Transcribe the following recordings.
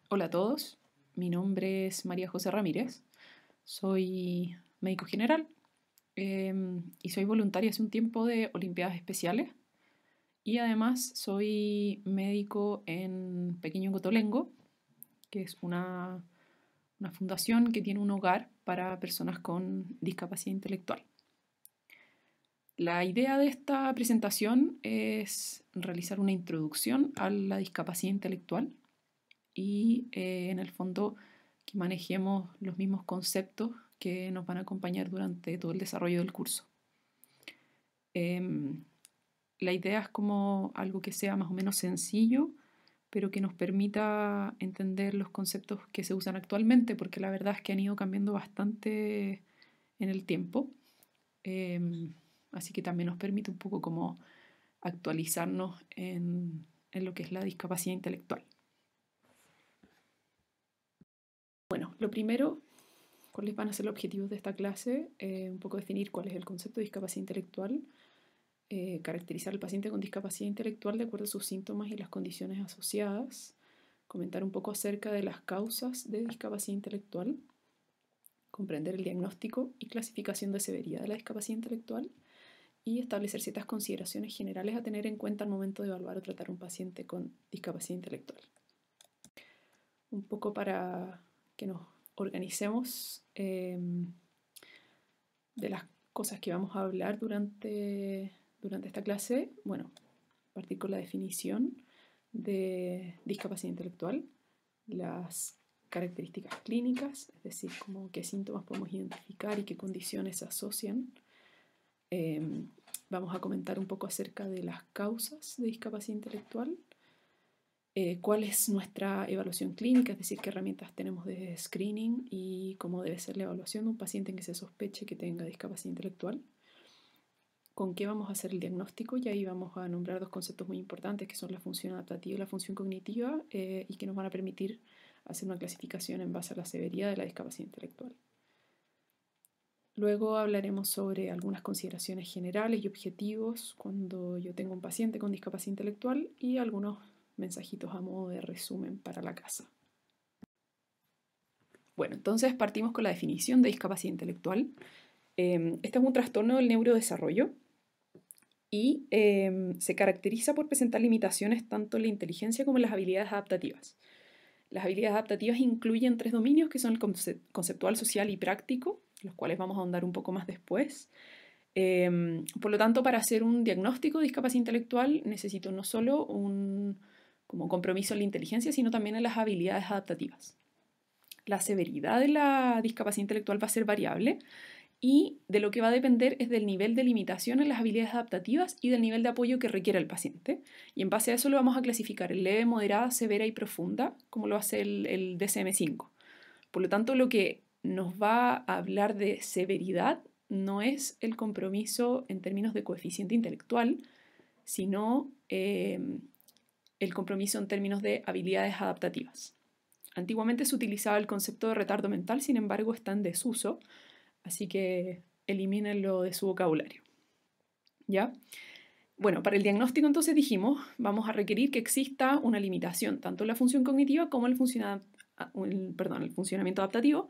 Hola a todos, mi nombre es María José Ramírez, soy médico general y soy voluntaria hace un tiempo de Olimpiadas Especiales y además soy médico en Pequeño Cotolengo, que es una fundación que tiene un hogar para personas con discapacidad intelectual. La idea de esta presentación es realizar una introducción a la discapacidad intelectual y en el fondo que manejemos los mismos conceptos que nos van a acompañar durante todo el desarrollo del curso. La idea es como algo que sea más o menos sencillo, pero que nos permita entender los conceptos que se usan actualmente, porque la verdad es que han ido cambiando bastante en el tiempo. Así que también nos permite un poco como actualizarnos en lo que es la discapacidad intelectual. Bueno, lo primero, ¿cuáles van a ser los objetivos de esta clase? Un poco definir cuál es el concepto de discapacidad intelectual, caracterizar al paciente con discapacidad intelectual de acuerdo a sus síntomas y las condiciones asociadas, comentar un poco acerca de las causas de discapacidad intelectual, comprender el diagnóstico y clasificación de severidad de la discapacidad intelectual y establecer ciertas consideraciones generales a tener en cuenta al momento de evaluar o tratar a un paciente con discapacidad intelectual. Un poco para que nos organicemos de las cosas que vamos a hablar durante esta clase. Bueno, partir con la definición de discapacidad intelectual, las características clínicas, es decir, como qué síntomas podemos identificar y qué condiciones se asocian. Vamos a comentar un poco acerca de las causas de discapacidad intelectual, cuál es nuestra evaluación clínica, es decir, qué herramientas tenemos de screening y cómo debe ser la evaluación de un paciente en que se sospeche que tenga discapacidad intelectual, con qué vamos a hacer el diagnóstico, y ahí vamos a nombrar dos conceptos muy importantes que son la función adaptativa y la función cognitiva, y que nos van a permitir hacer una clasificación en base a la severidad de la discapacidad intelectual. Luego hablaremos sobre algunas consideraciones generales y objetivos cuando yo tengo un paciente con discapacidad intelectual y algunos mensajitos a modo de resumen para la casa. Bueno, entonces partimos con la definición de discapacidad intelectual. Este es un trastorno del neurodesarrollo y se caracteriza por presentar limitaciones tanto en la inteligencia como en las habilidades adaptativas. Las habilidades adaptativas incluyen tres dominios que son el conceptual, social y práctico, los cuales vamos a ahondar un poco más después. Por lo tanto, para hacer un diagnóstico de discapacidad intelectual necesito no solo un como compromiso en la inteligencia, sino también en las habilidades adaptativas. La severidad de la discapacidad intelectual va a ser variable y de lo que va a depender es del nivel de limitación en las habilidades adaptativas y del nivel de apoyo que requiera el paciente. Y en base a eso lo vamos a clasificar en leve, moderada, severa y profunda, como lo hace el DSM-5. Por lo tanto, lo que nos va a hablar de severidad no es el compromiso en términos de coeficiente intelectual, sino el compromiso en términos de habilidades adaptativas. Antiguamente se utilizaba el concepto de retardo mental, sin embargo está en desuso, así que elimínenlo de su vocabulario. ¿Ya? Bueno, para el diagnóstico entonces dijimos, vamos a requerir que exista una limitación, tanto en la función cognitiva como en el funcionamiento adaptativo,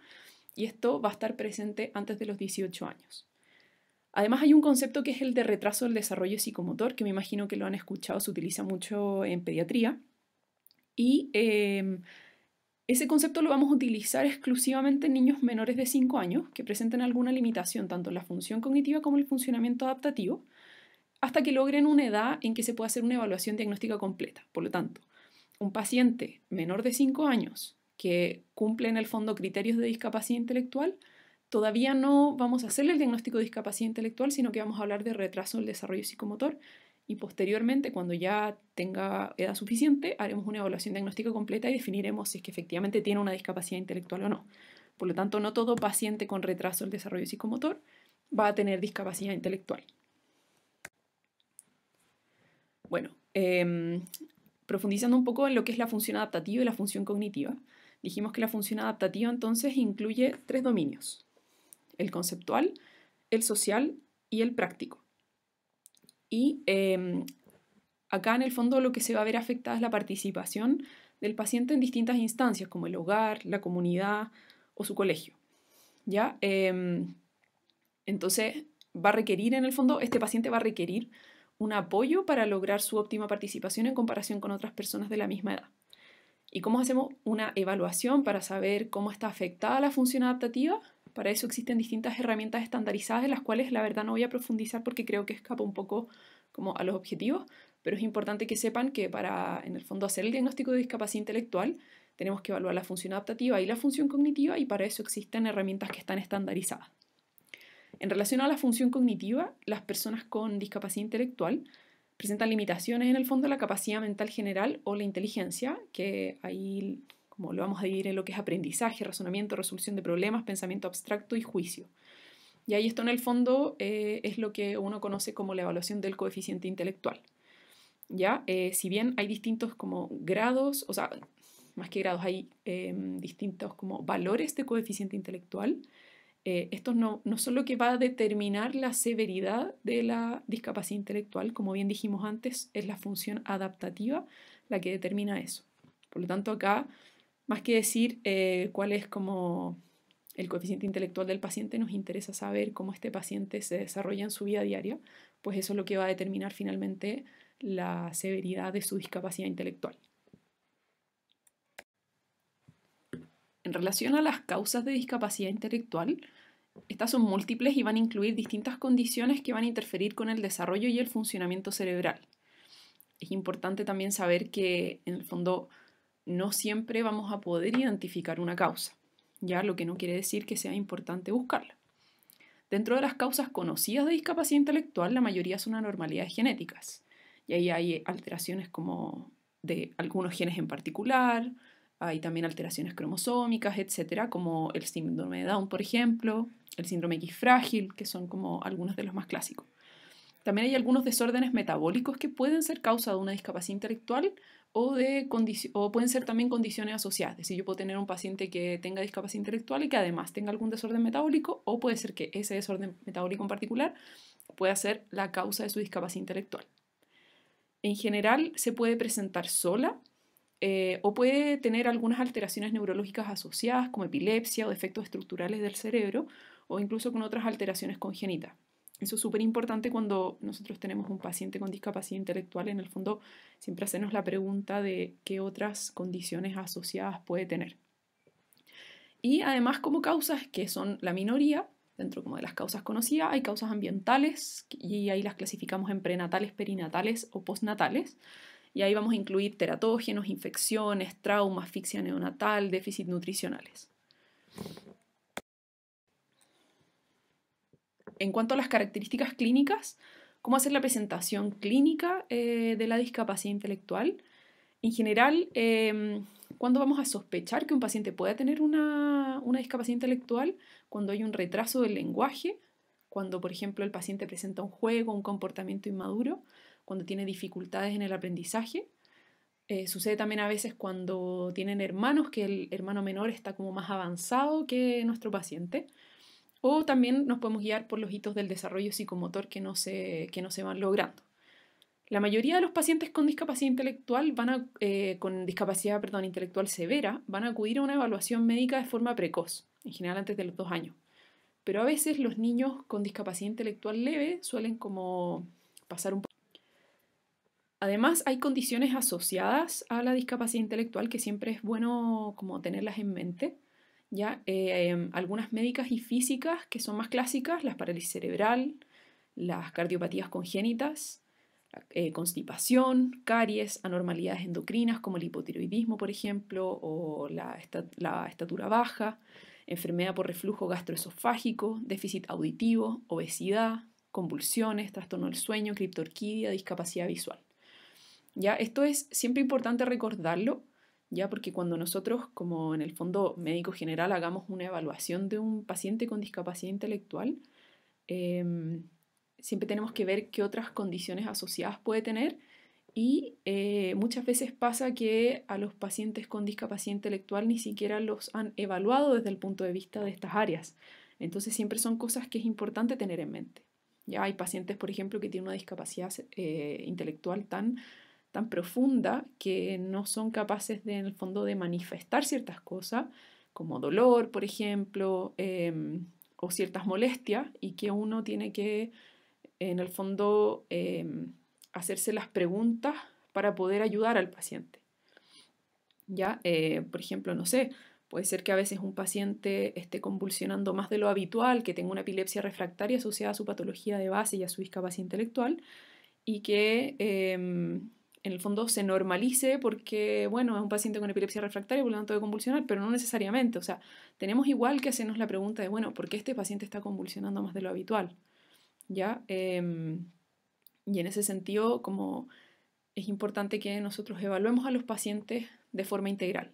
y esto va a estar presente antes de los 18 años. Además hay un concepto que es el de retraso del desarrollo psicomotor, que me imagino que lo han escuchado, se utiliza mucho en pediatría, y ese concepto lo vamos a utilizar exclusivamente en niños menores de 5 años que presenten alguna limitación tanto en la función cognitiva como en el funcionamiento adaptativo, hasta que logren una edad en que se pueda hacer una evaluación diagnóstica completa. Por lo tanto, un paciente menor de 5 años que cumple en el fondo criterios de discapacidad intelectual, todavía no vamos a hacerle el diagnóstico de discapacidad intelectual, sino que vamos a hablar de retraso del desarrollo psicomotor, y posteriormente, cuando ya tenga edad suficiente, haremos una evaluación diagnóstica completa y definiremos si es que efectivamente tiene una discapacidad intelectual o no. Por lo tanto, no todo paciente con retraso del desarrollo psicomotor va a tener discapacidad intelectual. Bueno, profundizando un poco en lo que es la función adaptativa y la función cognitiva, dijimos que la función adaptativa entonces incluye tres dominios: el conceptual, el social y el práctico. Y acá en el fondo lo que se va a ver afectada es la participación del paciente en distintas instancias, como el hogar, la comunidad o su colegio. ¿Ya? Entonces, va a requerir, en el fondo, este paciente va a requerir un apoyo para lograr su óptima participación en comparación con otras personas de la misma edad. ¿Y cómo hacemos una evaluación para saber cómo está afectada la función adaptativa? Para eso existen distintas herramientas estandarizadas en las cuales la verdad no voy a profundizar porque creo que escapa un poco como a los objetivos, pero es importante que sepan que para, en el fondo, hacer el diagnóstico de discapacidad intelectual tenemos que evaluar la función adaptativa y la función cognitiva y para eso existen herramientas que están estandarizadas. En relación a la función cognitiva, las personas con discapacidad intelectual presentan limitaciones en el fondo de la capacidad mental general o la inteligencia, que ahí como lo vamos a dividir en lo que es aprendizaje, razonamiento, resolución de problemas, pensamiento abstracto y juicio. Y ahí esto en el fondo es lo que uno conoce como la evaluación del coeficiente intelectual. ¿Ya? Si bien hay distintos como grados, o sea, más que grados, hay distintos como valores de coeficiente intelectual, esto no solo que va a determinar la severidad de la discapacidad intelectual, como bien dijimos antes, es la función adaptativa la que determina eso. Por lo tanto, acá, más que decir cuál es como el coeficiente intelectual del paciente, nos interesa saber cómo este paciente se desarrolla en su vida diaria, pues eso es lo que va a determinar finalmente la severidad de su discapacidad intelectual. En relación a las causas de discapacidad intelectual, estas son múltiples y van a incluir distintas condiciones que van a interferir con el desarrollo y el funcionamiento cerebral. Es importante también saber que, en el fondo, no siempre vamos a poder identificar una causa, ya lo que no quiere decir que sea importante buscarla. Dentro de las causas conocidas de discapacidad intelectual, la mayoría son anormalidades genéticas, y ahí hay alteraciones como de algunos genes en particular, hay también alteraciones cromosómicas, etcétera, como el síndrome de Down, por ejemplo, el síndrome X frágil, que son como algunos de los más clásicos. También hay algunos desórdenes metabólicos que pueden ser causa de una discapacidad intelectual o pueden ser también condiciones asociadas. Es decir, yo puedo tener un paciente que tenga discapacidad intelectual y que además tenga algún desorden metabólico, o puede ser que ese desorden metabólico en particular pueda ser la causa de su discapacidad intelectual. En general, se puede presentar sola o puede tener algunas alteraciones neurológicas asociadas, como epilepsia o defectos estructurales del cerebro, o incluso con otras alteraciones congénitas. Eso es súper importante cuando nosotros tenemos un paciente con discapacidad intelectual. En el fondo, siempre hacernos la pregunta de qué otras condiciones asociadas puede tener. Y además, como causas que son la minoría, dentro como de las causas conocidas, hay causas ambientales y ahí las clasificamos en prenatales, perinatales o postnatales. Y ahí vamos a incluir teratógenos, infecciones, trauma, asfixia neonatal, déficit nutricionales. En cuanto a las características clínicas, ¿cómo hacer la presentación clínica de la discapacidad intelectual? En general, ¿cuándo vamos a sospechar que un paciente pueda tener una discapacidad intelectual? Cuando hay un retraso del lenguaje, cuando, por ejemplo, el paciente presenta un juego, un comportamiento inmaduro, cuando tiene dificultades en el aprendizaje. Sucede también a veces cuando tienen hermanos, que el hermano menor está como más avanzado que nuestro paciente. O también nos podemos guiar por los hitos del desarrollo psicomotor que no se van logrando. La mayoría de los pacientes con discapacidad intelectual intelectual severa van a acudir a una evaluación médica de forma precoz, en general antes de los 2 años. Pero a veces los niños con discapacidad intelectual leve suelen como pasar un poco. Además, hay condiciones asociadas a la discapacidad intelectual que siempre es bueno como tenerlas en mente. ¿Ya? Algunas médicas y físicas que son más clásicas, la parálisis cerebral, las cardiopatías congénitas, constipación, caries, anormalidades endocrinas como el hipotiroidismo, por ejemplo, o la estatura baja, enfermedad por reflujo gastroesofágico, déficit auditivo, obesidad, convulsiones, trastorno del sueño, criptorquidia, discapacidad visual. ¿Ya? Esto es siempre importante recordarlo, ya porque cuando nosotros, como en el fondo médico general, hagamos una evaluación de un paciente con discapacidad intelectual, siempre tenemos que ver qué otras condiciones asociadas puede tener y muchas veces pasa que a los pacientes con discapacidad intelectual ni siquiera los han evaluado desde el punto de vista de estas áreas. Entonces siempre son cosas que es importante tener en mente. Ya hay pacientes, por ejemplo, que tienen una discapacidad intelectual tan tan profunda que no son capaces de, en el fondo, de manifestar ciertas cosas, como dolor, por ejemplo, o ciertas molestias, y que uno tiene que, en el fondo, hacerse las preguntas para poder ayudar al paciente. ¿Ya? Por ejemplo, no sé, puede ser que a veces un paciente esté convulsionando más de lo habitual, que tenga una epilepsia refractaria asociada a su patología de base y a su discapacidad intelectual, y que en el fondo se normalice porque, bueno, es un paciente con epilepsia refractaria, por lo tanto debe convulsionar, pero no necesariamente. O sea, tenemos igual que hacernos la pregunta de, bueno, ¿por qué este paciente está convulsionando más de lo habitual? ¿Ya? Y en ese sentido, como es importante que nosotros evaluemos a los pacientes de forma integral.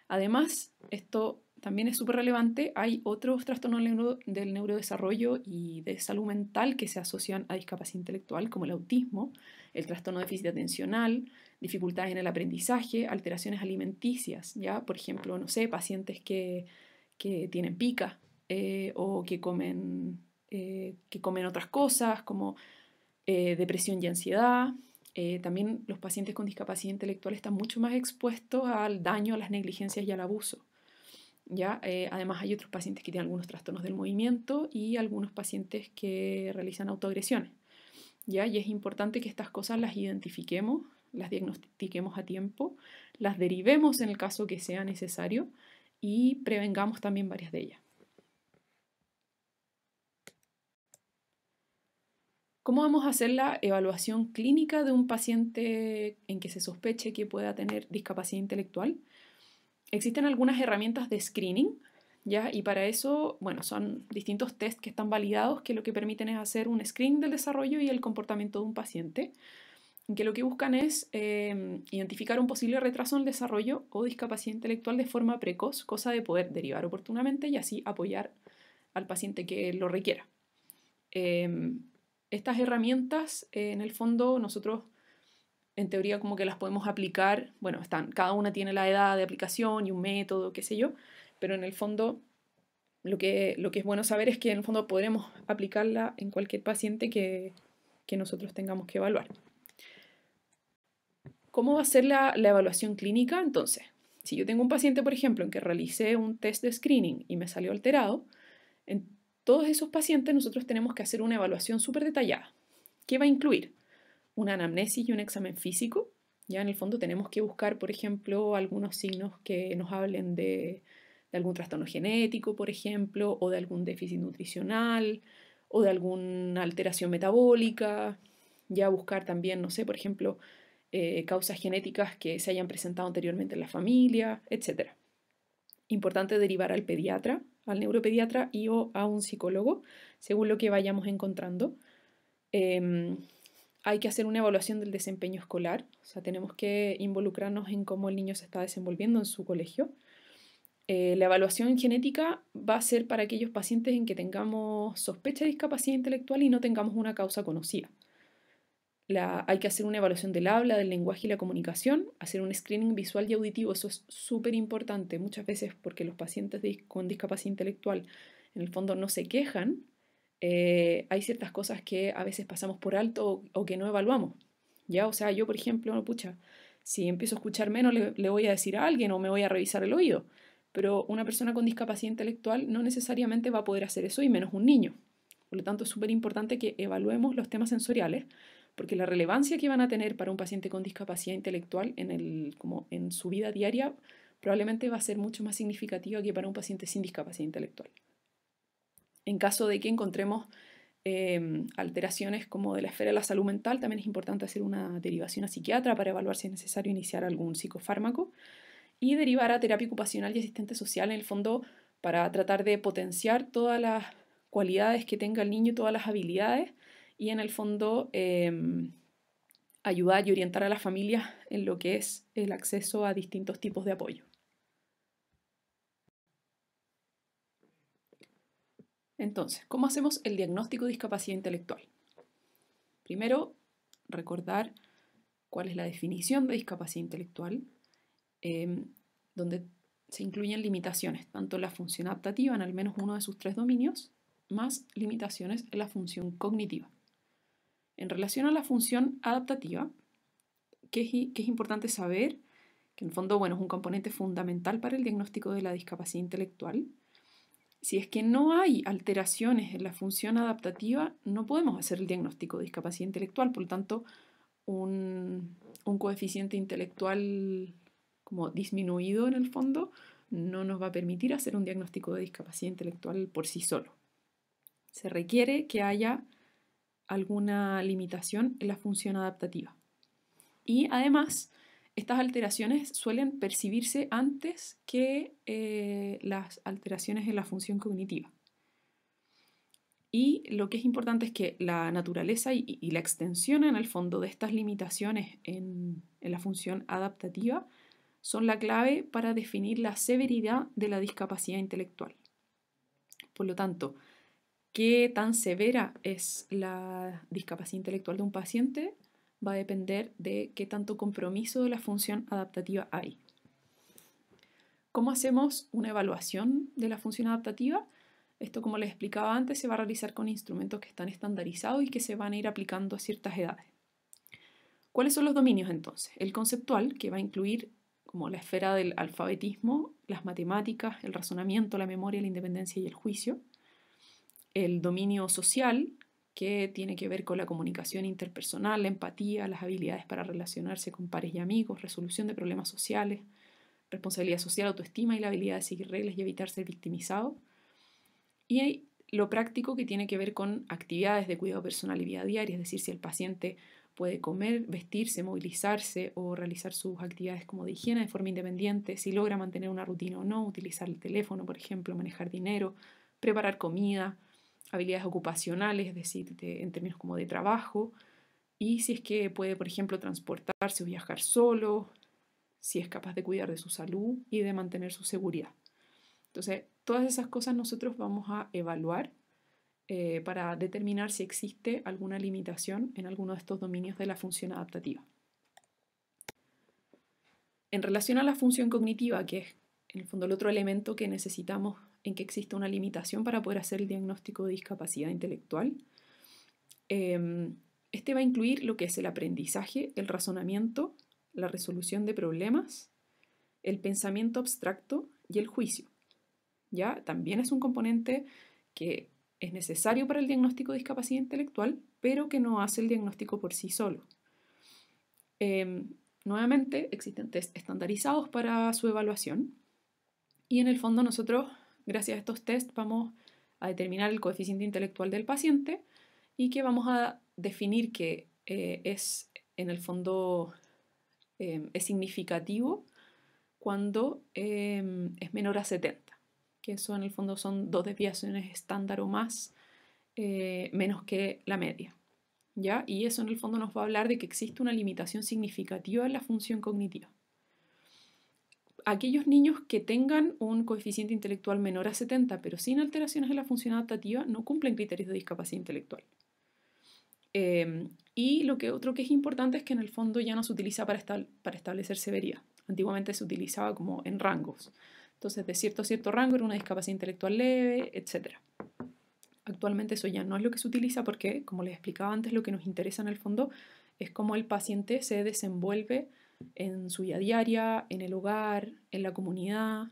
Además, esto también es súper relevante, hay otros trastornos del neurodesarrollo y de salud mental que se asocian a discapacidad intelectual, como el autismo, el trastorno de déficit atencional, dificultades en el aprendizaje, alteraciones alimenticias, ¿ya? Por ejemplo, no sé, pacientes que tienen pica o que comen otras cosas, como depresión y ansiedad. También los pacientes con discapacidad intelectual están mucho más expuestos al daño, a las negligencias y al abuso. ¿Ya? Además hay otros pacientes que tienen algunos trastornos del movimiento y algunos pacientes que realizan autoagresiones. ¿Ya? Y es importante que estas cosas las identifiquemos, las diagnostiquemos a tiempo, las derivemos en el caso que sea necesario y prevengamos también varias de ellas. ¿Cómo vamos a hacer la evaluación clínica de un paciente en que se sospeche que pueda tener discapacidad intelectual? Existen algunas herramientas de screening, ¿ya? Y para eso, bueno, son distintos tests que están validados que lo que permiten es hacer un screening del desarrollo y el comportamiento de un paciente, que lo que buscan es identificar un posible retraso en el desarrollo o discapacidad intelectual de forma precoz, cosa de poder derivar oportunamente y así apoyar al paciente que lo requiera. Estas herramientas, en el fondo, nosotros en teoría como que las podemos aplicar, bueno, cada una tiene la edad de aplicación y un método, qué sé yo, pero en el fondo lo que es bueno saber es que en el fondo podremos aplicarla en cualquier paciente que nosotros tengamos que evaluar. ¿Cómo va a ser la evaluación clínica? Entonces, si yo tengo un paciente, por ejemplo, en que realicé un test de screening y me salió alterado, en todos esos pacientes nosotros tenemos que hacer una evaluación súper detallada. ¿Qué va a incluir? Una anamnesis y un examen físico. Ya en el fondo tenemos que buscar, por ejemplo, algunos signos que nos hablen de algún trastorno genético, por ejemplo, o de algún déficit nutricional, o de alguna alteración metabólica. Ya buscar también, no sé, por ejemplo, causas genéticas que se hayan presentado anteriormente en la familia, etc. Importante derivar al pediatra, al neuropediatra y o a un psicólogo, según lo que vayamos encontrando. Hay que hacer una evaluación del desempeño escolar, o sea, tenemos que involucrarnos en cómo el niño se está desenvolviendo en su colegio. La evaluación genética va a ser para aquellos pacientes en que tengamos sospecha de discapacidad intelectual y no tengamos una causa conocida. Hay que hacer una evaluación del habla, del lenguaje y la comunicación, hacer un screening visual y auditivo, eso es súper importante muchas veces porque los pacientes con discapacidad intelectual en el fondo no se quejan. Hay ciertas cosas que a veces pasamos por alto o que no evaluamos, ¿ya? O sea, yo, por ejemplo, pucha, si empiezo a escuchar menos, le voy a decir a alguien o me voy a revisar el oído, pero una persona con discapacidad intelectual no necesariamente va a poder hacer eso y menos un niño. Por lo tanto, es súper importante que evaluemos los temas sensoriales, porque la relevancia que van a tener para un paciente con discapacidad intelectual como en su vida diaria probablemente va a ser mucho más significativa que para un paciente sin discapacidad intelectual. En caso de que encontremos alteraciones como de la esfera de la salud mental, también es importante hacer una derivación a psiquiatra para evaluar si es necesario iniciar algún psicofármaco y derivar a terapia ocupacional y asistente social en el fondo para tratar de potenciar todas las cualidades que tenga el niño, todas las habilidades y en el fondo ayudar y orientar a las familias en lo que es el acceso a distintos tipos de apoyo. Entonces, ¿cómo hacemos el diagnóstico de discapacidad intelectual? Primero, recordar cuál es la definición de discapacidad intelectual, donde se incluyen limitaciones, tanto en la función adaptativa en al menos uno de sus 3 dominios, más limitaciones en la función cognitiva. En relación a la función adaptativa, ¿qué es importante saber? Que en el fondo, bueno, es un componente fundamental para el diagnóstico de la discapacidad intelectual. Si es que no hay alteraciones en la función adaptativa, no podemos hacer el diagnóstico de discapacidad intelectual. Por lo tanto, un coeficiente intelectual como disminuido en el fondo no nos va a permitir hacer un diagnóstico de discapacidad intelectual por sí solo. Se requiere que haya alguna limitación en la función adaptativa. Y además, estas alteraciones suelen percibirse antes que las alteraciones en la función cognitiva. Y lo que es importante es que la naturaleza y la extensión en el fondo de estas limitaciones en la función adaptativa son la clave para definir la severidad de la discapacidad intelectual. Por lo tanto, qué tan severa es la discapacidad intelectual de un paciente va a depender de qué tanto compromiso de la función adaptativa hay. ¿Cómo hacemos una evaluación de la función adaptativa? Esto, como les explicaba antes, se va a realizar con instrumentos que están estandarizados y que se van a ir aplicando a ciertas edades. ¿Cuáles son los dominios entonces? El conceptual, que va a incluir como la esfera del alfabetismo, las matemáticas, el razonamiento, la memoria, la independencia y el juicio. El dominio social, que tiene que ver con la comunicación interpersonal, la empatía, las habilidades para relacionarse con pares y amigos, resolución de problemas sociales, responsabilidad social, autoestima y la habilidad de seguir reglas y evitar ser victimizado. Y lo práctico, que tiene que ver con actividades de cuidado personal y vida diaria, es decir, si el paciente puede comer, vestirse, movilizarse o realizar sus actividades como de higiene de forma independiente, si logra mantener una rutina o no, utilizar el teléfono, por ejemplo, manejar dinero, preparar comida, habilidades ocupacionales, es decir, en términos como de trabajo, y si es que puede, por ejemplo, transportarse o viajar solo, si es capaz de cuidar de su salud y de mantener su seguridad. Entonces, todas esas cosas nosotros vamos a evaluar para determinar si existe alguna limitación en alguno de estos dominios de la función adaptativa. En relación a la función cognitiva, que es en el fondo el otro elemento que necesitamos en que exista una limitación para poder hacer el diagnóstico de discapacidad intelectual, este va a incluir lo que es el aprendizaje, el razonamiento, la resolución de problemas, el pensamiento abstracto y el juicio. ¿Ya? También es un componente que es necesario para el diagnóstico de discapacidad intelectual, pero que no hace el diagnóstico por sí solo. Nuevamente, existen test estandarizados para su evaluación y en el fondo nosotros, gracias a estos test, vamos a determinar el coeficiente intelectual del paciente y que vamos a definir que es, en el fondo, es significativo cuando es menor a 70, que eso en el fondo son 2 desviaciones estándar o más, menos que la media. ¿Ya? Y eso en el fondo nos va a hablar de que existe una limitación significativa en la función cognitiva. Aquellos niños que tengan un coeficiente intelectual menor a 70, pero sin alteraciones en la función adaptativa, no cumplen criterios de discapacidad intelectual. Y otro que es importante es que en el fondo ya no se utiliza para establecer severidad. Antiguamente se utilizaba como en rangos. Entonces, de cierto a cierto rango era una discapacidad intelectual leve, etc. Actualmente eso ya no es lo que se utiliza porque, como les explicaba antes, lo que nos interesa en el fondo es cómo el paciente se desenvuelve en su vida diaria, en el hogar, en la comunidad,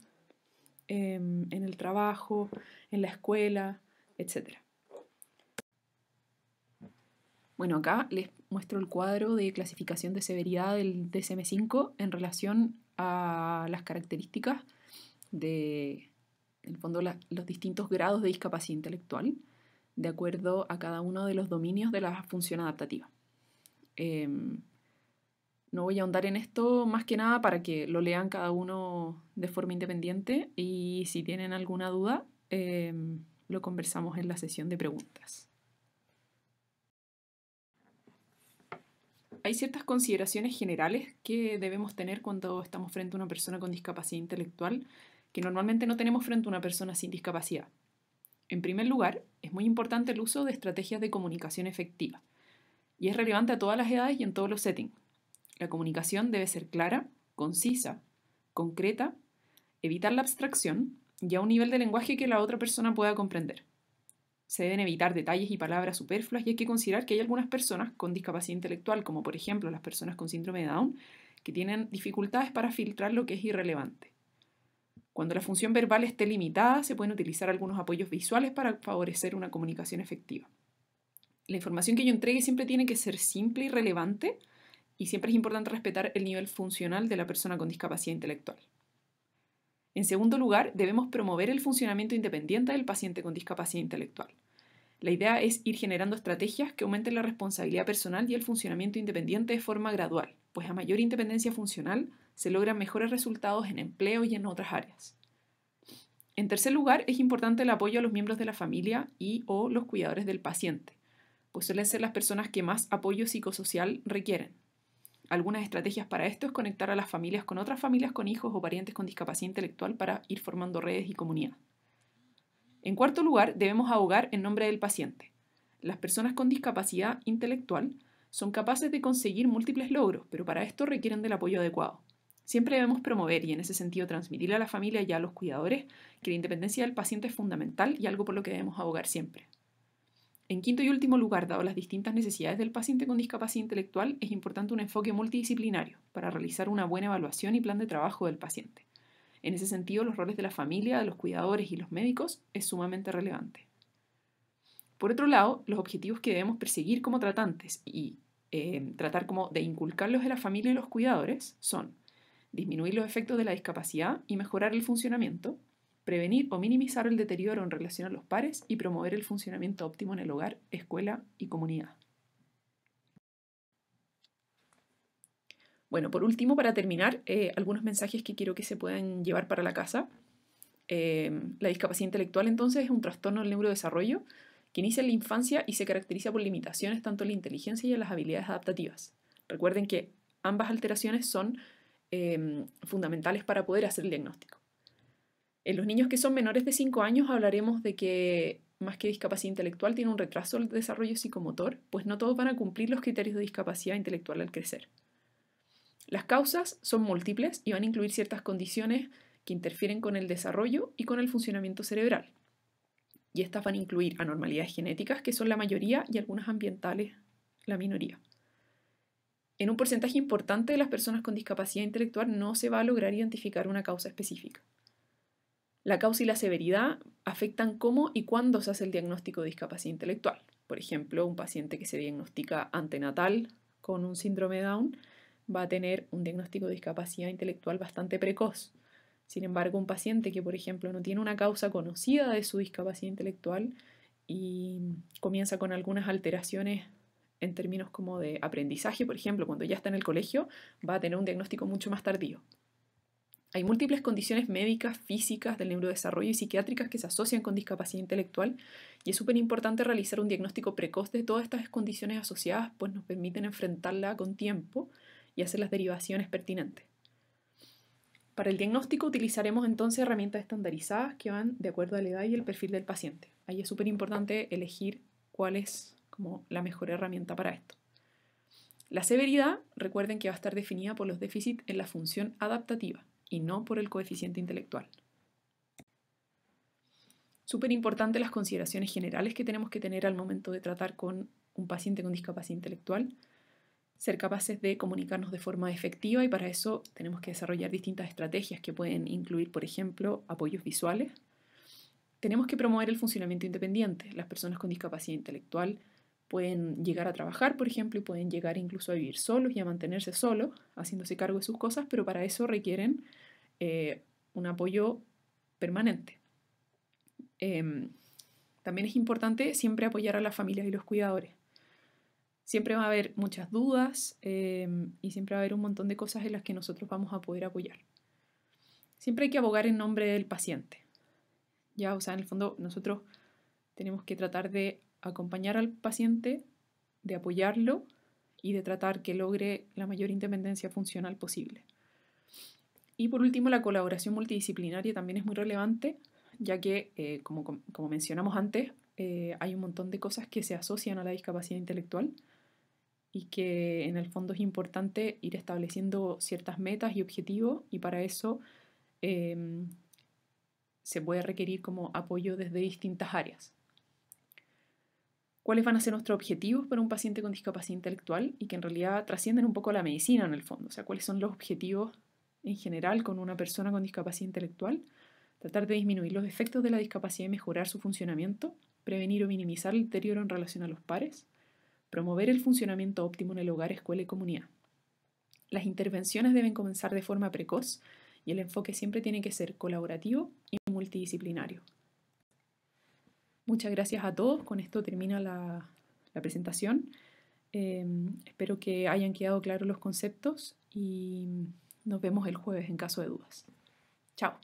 en el trabajo, en la escuela, etc. Bueno, acá les muestro el cuadro de clasificación de severidad del DSM-5 en relación a las características de, en el fondo, los distintos grados de discapacidad intelectual de acuerdo a cada uno de los dominios de la función adaptativa. No voy a ahondar en esto más que nada para que lo lean cada uno de forma independiente y si tienen alguna duda, lo conversamos en la sesión de preguntas. Hay ciertas consideraciones generales que debemos tener cuando estamos frente a una persona con discapacidad intelectual que normalmente no tenemos frente a una persona sin discapacidad. En primer lugar, es muy importante el uso de estrategias de comunicación efectiva y es relevante a todas las edades y en todos los settings. La comunicación debe ser clara, concisa, concreta, evitar la abstracción y a un nivel de lenguaje que la otra persona pueda comprender. Se deben evitar detalles y palabras superfluas y hay que considerar que hay algunas personas con discapacidad intelectual, como por ejemplo las personas con síndrome de Down, que tienen dificultades para filtrar lo que es irrelevante. Cuando la función verbal esté limitada, se pueden utilizar algunos apoyos visuales para favorecer una comunicación efectiva. La información que yo entregue siempre tiene que ser simple y relevante, y siempre es importante respetar el nivel funcional de la persona con discapacidad intelectual. En segundo lugar, debemos promover el funcionamiento independiente del paciente con discapacidad intelectual. La idea es ir generando estrategias que aumenten la responsabilidad personal y el funcionamiento independiente de forma gradual, pues a mayor independencia funcional se logran mejores resultados en empleo y en otras áreas. En tercer lugar, es importante el apoyo a los miembros de la familia y/o los cuidadores del paciente, pues suelen ser las personas que más apoyo psicosocial requieren. Algunas estrategias para esto es conectar a las familias con otras familias con hijos o parientes con discapacidad intelectual para ir formando redes y comunidad. En cuarto lugar, debemos abogar en nombre del paciente. Las personas con discapacidad intelectual son capaces de conseguir múltiples logros, pero para esto requieren del apoyo adecuado. Siempre debemos promover y en ese sentido transmitirle a la familia y a los cuidadores que la independencia del paciente es fundamental y algo por lo que debemos abogar siempre. En quinto y último lugar, dado las distintas necesidades del paciente con discapacidad intelectual, es importante un enfoque multidisciplinario para realizar una buena evaluación y plan de trabajo del paciente. En ese sentido, los roles de la familia, de los cuidadores y los médicos es sumamente relevante. Por otro lado, los objetivos que debemos perseguir como tratantes y tratar como de inculcarlos en la familia y los cuidadores son disminuir los efectos de la discapacidad y mejorar el funcionamiento, prevenir o minimizar el deterioro en relación a los pares y promover el funcionamiento óptimo en el hogar, escuela y comunidad. Bueno, por último, para terminar, algunos mensajes que quiero que se puedan llevar para la casa. La discapacidad intelectual, entonces, es un trastorno del neurodesarrollo que inicia en la infancia y se caracteriza por limitaciones tanto en la inteligencia y en las habilidades adaptativas. Recuerden que ambas alteraciones son fundamentales para poder hacer el diagnóstico. En los niños que son menores de 5 años hablaremos de que más que discapacidad intelectual tiene un retraso del desarrollo psicomotor, pues no todos van a cumplir los criterios de discapacidad intelectual al crecer. Las causas son múltiples y van a incluir ciertas condiciones que interfieren con el desarrollo y con el funcionamiento cerebral. Y estas van a incluir anormalidades genéticas, que son la mayoría, y algunas ambientales, la minoría. En un porcentaje importante de las personas con discapacidad intelectual no se va a lograr identificar una causa específica. La causa y la severidad afectan cómo y cuándo se hace el diagnóstico de discapacidad intelectual. Por ejemplo, un paciente que se diagnostica antenatal con un síndrome de Down va a tener un diagnóstico de discapacidad intelectual bastante precoz. Sin embargo, un paciente que, por ejemplo, no tiene una causa conocida de su discapacidad intelectual y comienza con algunas alteraciones en términos como de aprendizaje, por ejemplo, cuando ya está en el colegio, va a tener un diagnóstico mucho más tardío. Hay múltiples condiciones médicas, físicas, del neurodesarrollo y psiquiátricas que se asocian con discapacidad intelectual y es súper importante realizar un diagnóstico precoz de todas estas condiciones asociadas, pues nos permiten enfrentarla con tiempo y hacer las derivaciones pertinentes. Para el diagnóstico utilizaremos entonces herramientas estandarizadas que van de acuerdo a la edad y el perfil del paciente. Ahí es súper importante elegir cuál es como la mejor herramienta para esto. La severidad, recuerden que va a estar definida por los déficits en la función adaptativa y no por el coeficiente intelectual. Súper importante las consideraciones generales que tenemos que tener al momento de tratar con un paciente con discapacidad intelectual. Ser capaces de comunicarnos de forma efectiva y para eso tenemos que desarrollar distintas estrategias que pueden incluir, por ejemplo, apoyos visuales. Tenemos que promover el funcionamiento independiente. Las personas con discapacidad intelectual pueden llegar a trabajar, por ejemplo, y pueden llegar incluso a vivir solos y a mantenerse solos, haciéndose cargo de sus cosas, pero para eso requieren un apoyo permanente. También es importante siempre apoyar a las familias y los cuidadores. Siempre va a haber muchas dudas y siempre va a haber un montón de cosas en las que nosotros vamos a poder apoyar. Siempre hay que abogar en nombre del paciente. Ya, o sea, en el fondo nosotros tenemos que tratar de acompañar al paciente, de apoyarlo y de tratar que logre la mayor independencia funcional posible. Y por último, la colaboración multidisciplinaria también es muy relevante, ya que, como mencionamos antes, hay un montón de cosas que se asocian a la discapacidad intelectual y que en el fondo es importante ir estableciendo ciertas metas y objetivos y para eso se puede requerir como apoyo desde distintas áreas. cuáles van a ser nuestros objetivos para un paciente con discapacidad intelectual y que en realidad trascienden un poco la medicina en el fondo. O sea, cuáles son los objetivos en general con una persona con discapacidad intelectual. Tratar de disminuir los efectos de la discapacidad y mejorar su funcionamiento, prevenir o minimizar el deterioro en relación a los pares, promover el funcionamiento óptimo en el hogar, escuela y comunidad. Las intervenciones deben comenzar de forma precoz y el enfoque siempre tiene que ser colaborativo y multidisciplinario. Muchas gracias a todos. Con esto termina la presentación. Espero que hayan quedado claros los conceptos y nos vemos el jueves en caso de dudas. Chao.